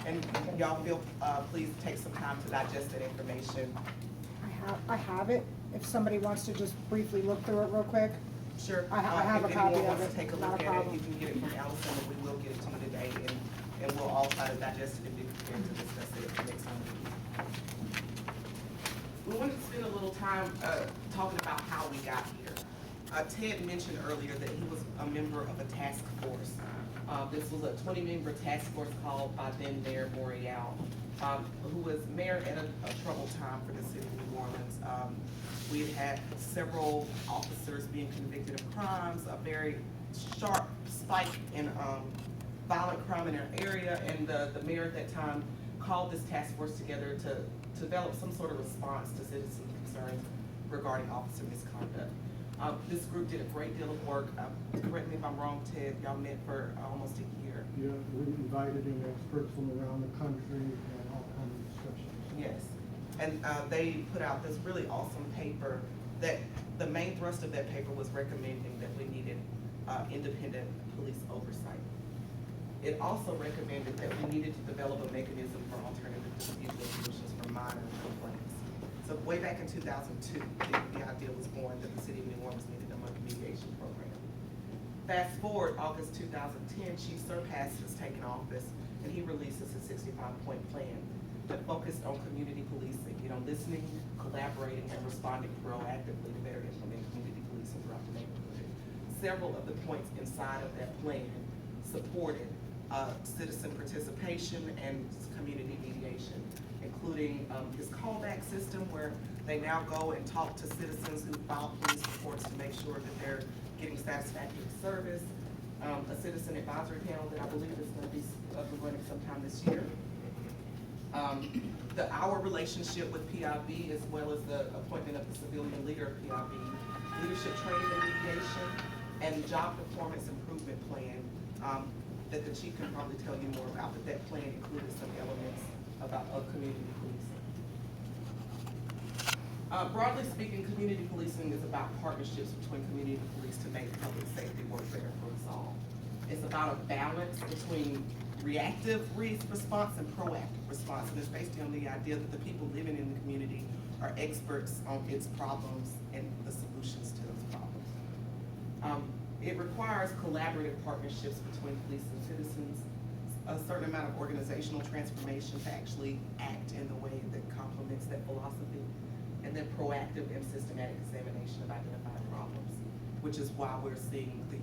And y'all feel, please take some time to digest that information. I have it, if somebody wants to just briefly look through it real quick. Sure. I have a If copy anyone of wants to it, take a not look a at it, problem. you can get it from Allison, and we will get it to you today, and we'll all try to digest it and be prepared to discuss it at the next time. We wanted to spend a little time talking about how we got here. Ted mentioned earlier that he was a member of a task force. This was a 20-member task force called by then Mayor Morial, who was mayor at a troubled time for the city of New Orleans. We had several officers being convicted of crimes, a very sharp spike in violent crime in our area, and the mayor at that time called this task force together to develop some sort of response to citizen concerns regarding officer misconduct. This group did a great deal of work. Correct me if I'm wrong, Ted, y'all met for almost a year. Yeah, we invited in experts from around the country and all kinds of discussions. Yes, and they put out this really awesome paper that the main thrust of that paper was recommending that we needed independent police oversight. It also recommended that we needed to develop a mechanism for alternative dispute resolutions for minor complaints. So way back in 2002, the idea was born that the city of New Orleans needed a mediation program. Fast forward, August 2010, Chief Surpass has taken office, and he releases a 65-point plan that focused on community policing, listening, collaborating, and responding proactively to better implement community policing throughout the neighborhood. Several of the points inside of that plan supported citizen participation and community mediation, including this callback system where they now go and talk to citizens who file police reports to make sure that they're getting satisfactory service, a citizen advisory panel that I believe is going to be up and running sometime this year. Our relationship with PIB, as well as the appointment of the civilian leader of PIB, leadership training and mediation, and the job performance improvement plan that the chief can probably tell you more about, but that plan included some elements of community policing. Broadly speaking, community policing is about partnerships between community police to make public safety work better for us all. It's about a balance between reactive response and proactive response, and it's based on the idea that the people living in the community are experts on its problems and the solutions to those problems. It requires collaborative partnerships between police and citizens, a certain amount of organizational transformation to actually act in the way that complements that philosophy, and then proactive and systematic examination of identified problems, which is why we're seeing the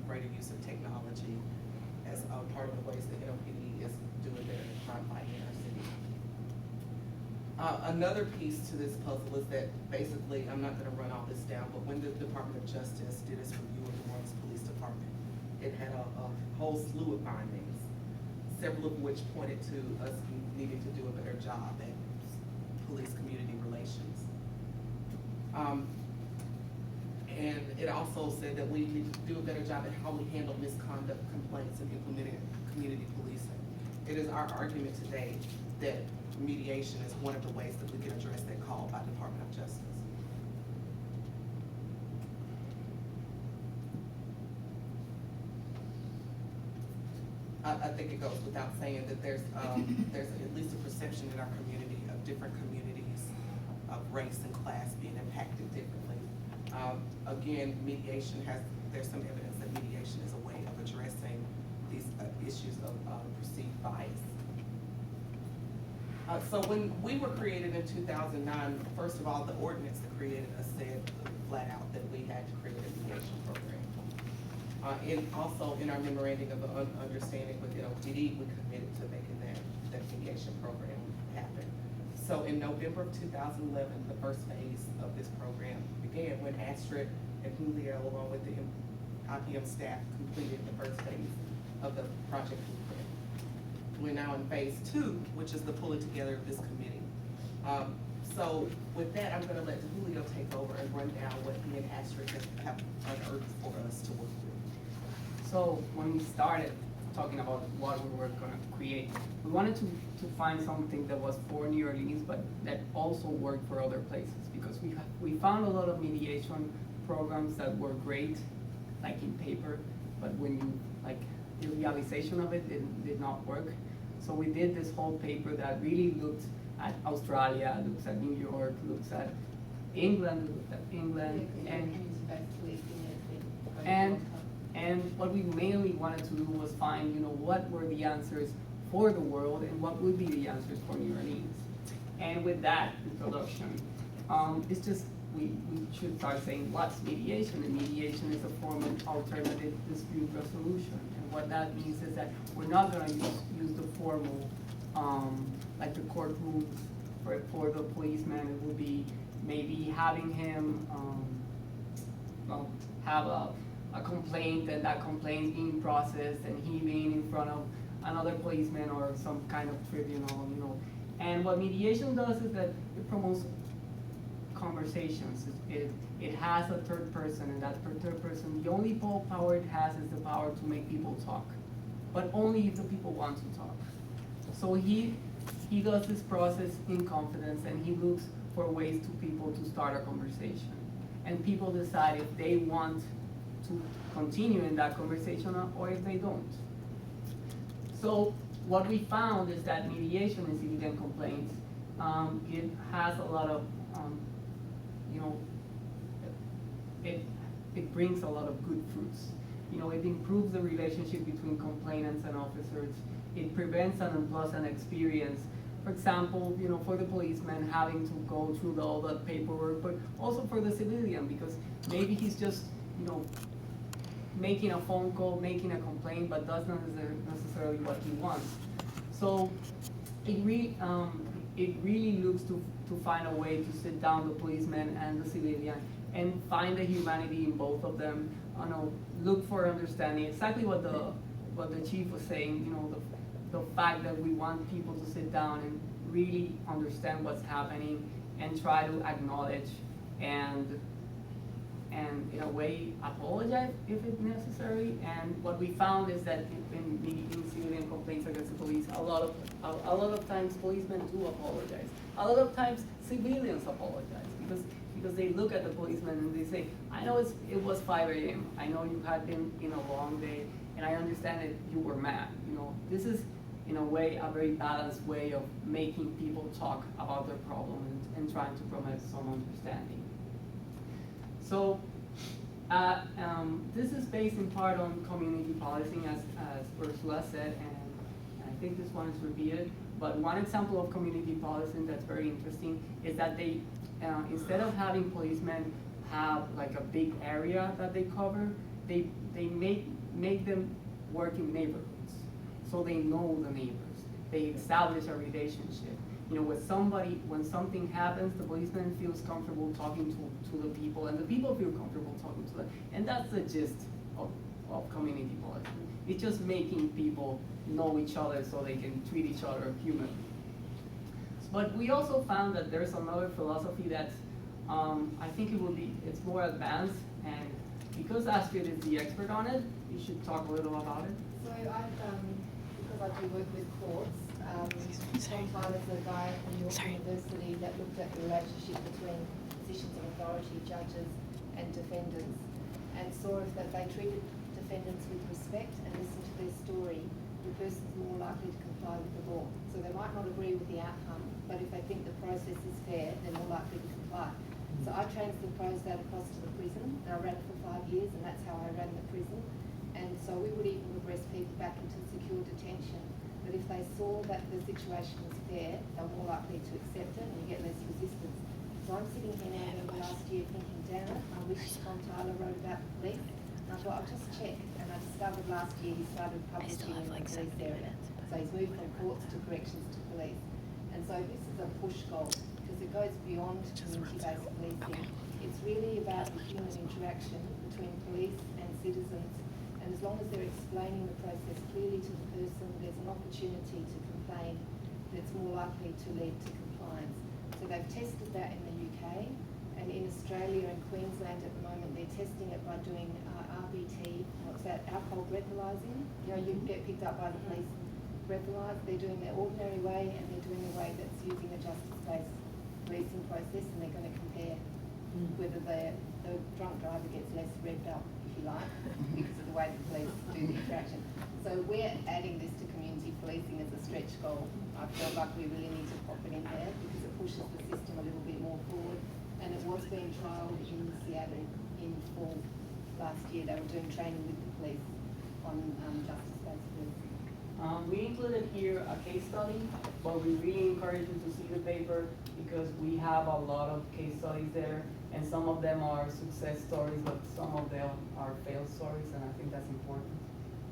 greater use of technology as a part of the ways that NOPD is doing their crime fighting in our city. Another piece to this puzzle is that basically, I'm not going to run all this down, but when the Department of Justice did its review of the New Orleans Police Department, it had a whole slew of findings, several of which pointed to us needing to do a better job at police-community relations. And it also said that we need to do a better job at how we handle misconduct complaints and implementing community policing. It is our argument today that mediation is one of the ways that we can address that call by Department of Justice. I think it goes without saying that there's at least a perception in our community of different communities of race and class being impacted differently. Again, there's some evidence that mediation is a way of addressing these issues of perceived bias. So when we were created in 2009, first of all, the ordinance that created us said flat out that we had to create a mediation program. And also in our memorandum of understanding with NOPD, we committed to making that mediation program happen. So in November of 2011, the first phase of this program began when Astrid and Julio, along with the IPM staff, completed the first phase of the project blueprint. We're now in phase 2, which is the pulling together of this committee. So with that, I'm going to let Julio take over and run down what he and Astrid have unearthed for us to work with. So when we started talking about what we were going to create, we wanted to find something that was for New Orleans, but that also worked for other places, because we found a lot of mediation programs that were great, like in paper, but when you, the realization of it did not work. So we did this whole paper that really looked at Australia, looks at New York, looks at England, looked at England, and what we mainly wanted to do was find, what were the answers for the world and what would be the answers for New Orleans. And with that introduction, it's just, we should start saying what's mediation, and mediation is a form of alternative dispute resolution. And what that means is that we're not gonna use the formal, like the court rules for the policeman. It would be maybe having him, have a complaint, and that complaint being processed and he being in front of another policeman or some kind of tribunal, And what mediation does is that it promotes conversations. It has a third person, and that third person, the only power it has is the power to make people talk, but only if the people want to talk. So he does this process in confidence, and he looks for ways to people to start a conversation. And people decide if they want to continue in that conversation or if they don't. So what we found is that mediation in civilian complaints, it has a lot of, it brings a lot of good fruits. It improves the relationship between complainants and officers. It prevents an unpleasant experience. For example, for the policeman having to go through all the paperwork, but also for the civilian, because maybe he's just, making a phone call, making a complaint, but that's not necessarily what he wants. So it really looks to find a way to sit down the policeman and the civilian and find the humanity in both of them. Look for understanding. Exactly what the chief was saying. The fact that we want people to sit down and really understand what's happening and try to acknowledge and in a way apologize if it's necessary. And what we found is that in civilian complaints against the police, a lot of times policemen do apologize. A lot of times civilians apologize because they look at the policeman and they say, I know it was 5 a.m. I know you had been in a long day, and I understand that you were mad. This is in a way a very balanced way of making people talk about their problem and trying to promote some understanding. So this is based in part on community policing, as Ursula said, and I think this one is repeated. But one example of community policing that's very interesting is that they, instead of having policemen have like a big area that they cover, they make them work in neighborhoods, so they know the neighbors. They establish a relationship. With somebody, when something happens, the policeman feels comfortable talking to the people, and the people feel comfortable talking to them. And that's the gist of community policing. It's just making people know each other so they can treat each other humanly. But we also found that there's another philosophy that I think it's more advanced, and because Astrid is the expert on it, you should talk a little about it. So because I do work with courts, Tom Tyler's a guy at New York University that looked at the relationship between positions of authority, judges and defendants, and saw if that they treated defendants with respect and listened to their story, the person's more likely to comply with the law. So they might not agree with the outcome, but if they think the process is fair, they're more likely to comply. So I transposed that across to the prison, and I ran it for 5 years, and that's how I ran the prison. And so we would even regress people back into secure detention. But if they saw that the situation was fair, they're more likely to accept it and you get less resistance. So I'm sitting here now, remember last year thinking, damn it, I wish Tom Tyler wrote about the police. And I thought, I'll just check. And I discovered last year he started publishing in the police area. So he's moved from courts to corrections to police. And so this is a push goal because it goes beyond community-based policing. It's really about the human interaction between police and citizens. And as long as they're explaining the process clearly to the person, there's an opportunity to complain that's more likely to lead to compliance. So they've tested that in the UK, and in Australia and Queensland at the moment, they're testing it by doing RBT, what's that, alcohol breathalyzing. You get picked up by the police, breathalyzed. They're doing their ordinary way, and they're doing a way that's using a justice-based policing process, and they're going to compare whether the drunk driver gets less revved up, if you like, because of the way the police do the interaction. So we're adding this to community policing as a stretch goal. I felt like we really need to pop it in there because it pushes the system a little bit more forward. And it was being trialled in Seattle in fall last year. They were doing training with the police on justice-based policing. We included here a case study, but we really encourage you to see the paper because we have a lot of case studies there, and some of them are success stories, but some of them are failed stories, and I think that's important.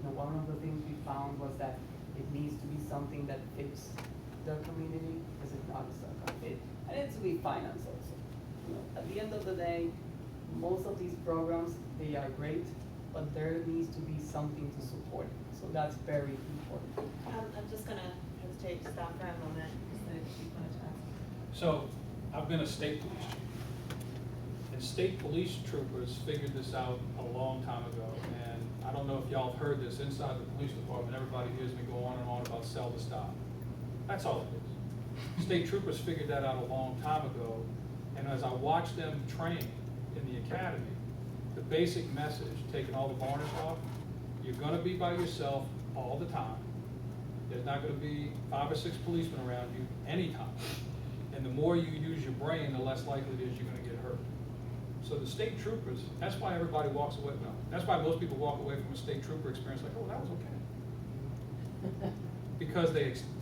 You know, one of the things we found was that it needs to be something that fits the community, because if not, it's not gonna fit. And it needs to be financed also. You know, at the end of the day, most of these programs, they are great, but there needs to be something to support it. So that's very important. I'm just gonna hesitate to stop for a moment, because she wanted to ask. So, I've been a state police chief. And state police troopers figured this out a long time ago. And I don't know if y'all have heard this, inside the police department, everybody hears me go on and on about sell to stop. That's all it is. State troopers figured that out a long time ago. And as I watched them train in the academy, the basic message, taking all the varnish off, you're gonna be by yourself all the time. There's not gonna be 5 or 6 policemen around you anytime. And the more you use your brain, the less likely it is you're gonna get hurt. So the state troopers, that's why everybody walks away, no, that's why most people walk away from a state trooper experience like, oh, that was okay. Because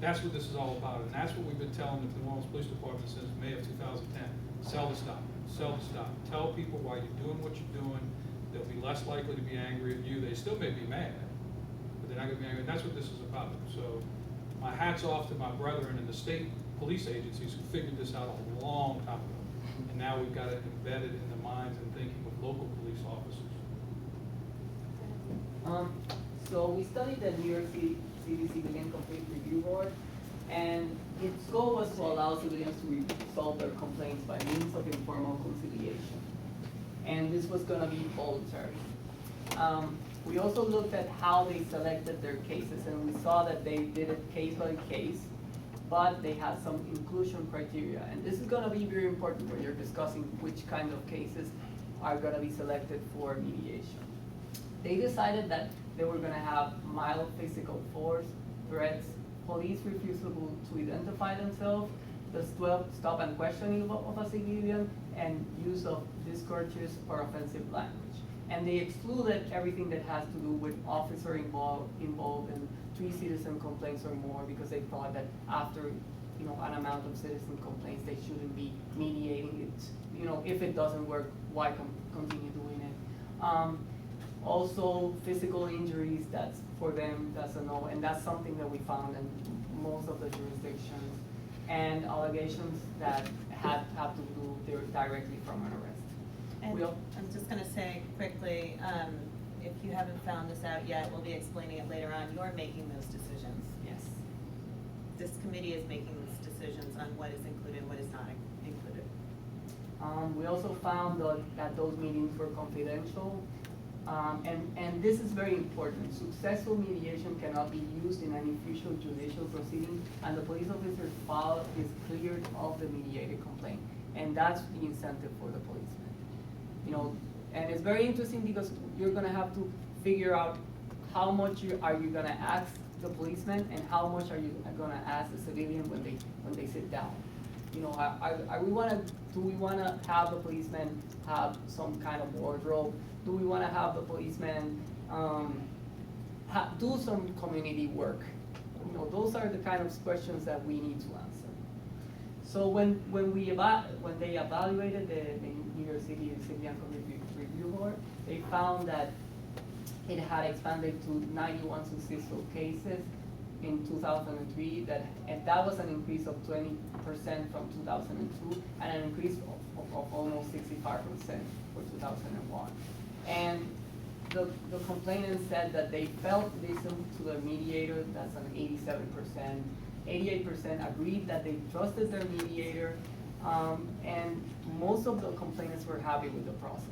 that's what this is all about, and that's what we've been telling the New Orleans Police Department since May of 2010. Sell the stop, sell the stop. Tell people why you're doing what you're doing. They'll be less likely to be angry at you. They still may be mad, but they're not gonna be angry. And that's what this is about. So my hat's off to my brethren in the state police agencies who figured this out a long time ago. And now we've got it embedded in the minds and thinking of local police officers. So we studied the New York City Civilian Complaint Review Board, and its goal was to allow civilians to resolve their complaints by means of informal conciliation. And this was gonna be voluntary. We also looked at how they selected their cases, and we saw that they did it case by case, but they had some inclusion criteria. And this is gonna be very important when you're discussing which kind of cases are gonna be selected for mediation. They decided that they were gonna have mild physical force, threats, police refusal to identify themselves, the stop and questioning of a civilian, and use of discourteous or offensive language. And they excluded everything that has to do with officer involved in 3 citizen complaints or more, because they thought that after, you know, an amount of citizen complaints, they shouldn't be mediating it. You know, if it doesn't work, why continue doing it? Also, physical injuries, that's for them, that's a no, and that's something that we found in most of the jurisdictions. And allegations that have to do directly from an arrest. And We'll- I'm just gonna say quickly, if you haven't found this out yet, we'll be explaining it later on, you're making those decisions. Yes. This committee is making these decisions on what is included, what is not included. We also found that those meetings were confidential. And this is very important. Successful mediation cannot be used in any future judicial proceeding, and the police officer's file is cleared of the mediated complaint. And that's the incentive for the policeman. You know, and it's very interesting because you're gonna have to figure out how much are you gonna ask the policeman and how much are you gonna ask the civilian when they sit down. You know, do we wanna have the policeman have some kind of wardrobe? Do we wanna have the policeman do some community work? You know, those are the kind of questions that we need to answer. So when they evaluated the New York City Civilian Community Review Board, they found that it had expanded to 91 successful cases in 2003, and that was an increase of 20% from 2002, and an increase of almost 65% for 2001. And the complainant said that they felt listened to the mediator, that's an 87%. 88% agreed that they trusted their mediator, and most of the complainants were happy with the process.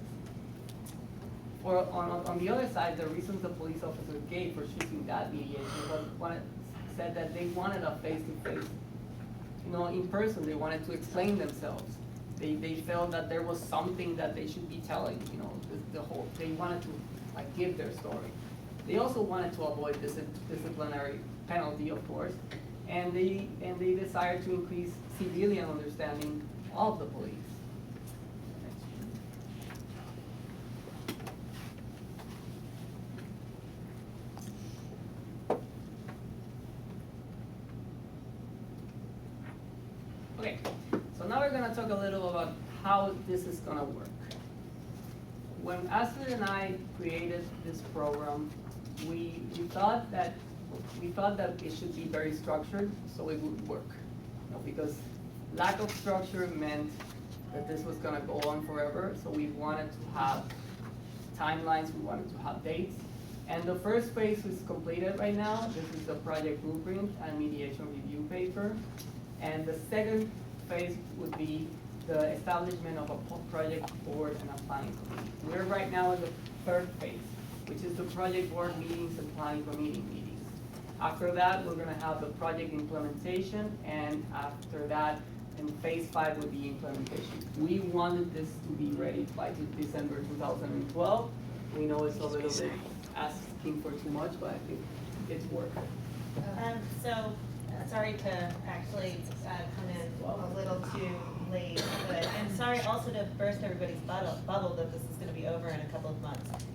On the other side, the reasons the police officer gave for choosing that mediation said that they wanted a face-to-face, you know, in person. They wanted to explain themselves. They felt that there was something that they should be telling, you know, they wanted to like give their story. They also wanted to avoid disciplinary penalty, of course. And they desire to increase civilian understanding of the police. Okay, so now we're gonna talk a little about how this is gonna work. When Astrid and I created this program, we thought that it should be very structured so it would work. You know, because lack of structure meant that this was gonna go on forever, so we wanted to have timelines, we wanted to have dates. And the first phase is completed right now. This is the project blueprint and mediation review paper. And the second phase would be the establishment of a project board and a planning committee. We're right now in the third phase, which is the project board meetings and planning committee meetings. After that, we're gonna have the project implementation, and after that, in phase 5 would be implementation. We wanted this to be ready by December 2012. We know it's a little bit asking for too much, but I think it's worth it. So, sorry to actually come in a little too late, but, and sorry also to burst everybody's bubble that this is gonna be over in a couple of months.